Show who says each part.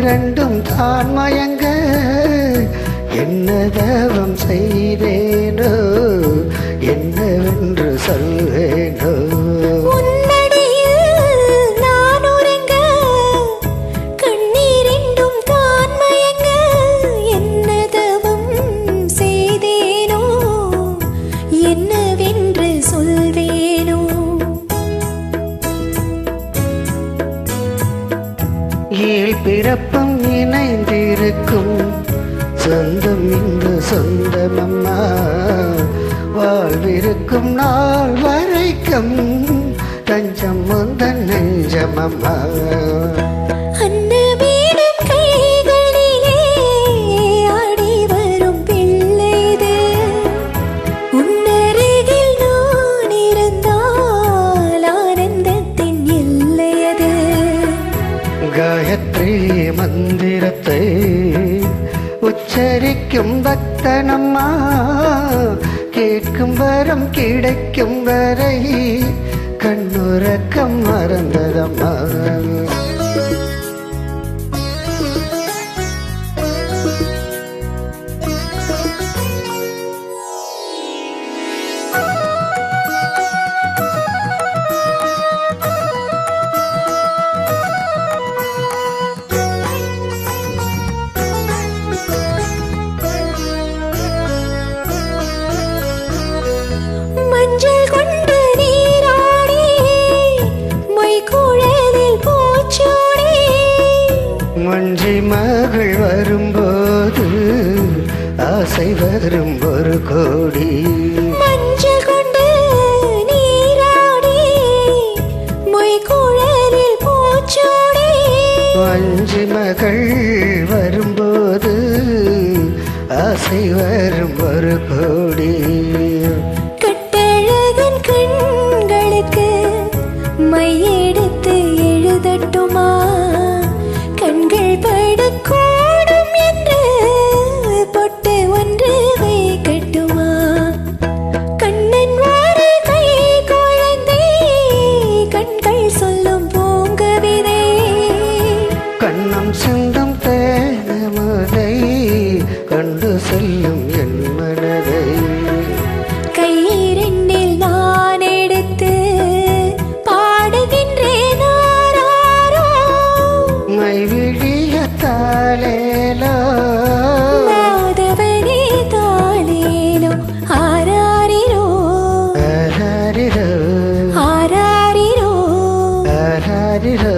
Speaker 1: கண்ணிரண்டும் தான் மயங்க என்ன தவம் செய்தேனோ என்னவென்று சொல்வேனோ. ஏழ் பிறப்பும் இணைந்திருக்கும் சொந்தம் இந்த சொந்தமம்மா. வாழ்விருக்கும் நாள் வரைக்கும் தஞ்சம் முந்தன் நெஞ்சமம்மா. காயத்ரி மந்திரத்தை உச்சரிக்கும் பக்தனம்மா. கேட்கும் வரம் கிடைக்கும் வரை கண்ணுறக்கம் மறந்ததம்மா.
Speaker 2: மஞ்சள் கொண்டு நீராடி மொய்குழலில் பூச்சூடி
Speaker 1: மஞ்சி மகள் வரும்போது ஆசை வரும் ஒரு கோடி.
Speaker 2: மஞ்சள் கொண்டு நீராடி மொய்குழலில் பூச்சூடி
Speaker 1: மஞ்சி மகள் வரும்போது ஆசை வரும் ஒரு கோடி.
Speaker 2: மையெடுத்து எழுதட்டுமா கண்கள் படக்கூடும் என்று பொட்டு ஒன்று வைக்கட்டுமா. கண்ணன் வார கை குழந்தை கண்கள் சொல்லும் பூங்கவிதை
Speaker 1: கண்ணம் சிந்தும் தேனமுதை கண்டு செல்லும் என் மனதை.
Speaker 2: கையிரண்டில் நான் எடுத்து
Speaker 1: மைவிழிய தாளேலோ
Speaker 2: மாதவனே தாளேலோ ஆராரிரோ
Speaker 1: ஆராரிரோ
Speaker 2: ஆராரிரோ
Speaker 1: ஆராரிரோ.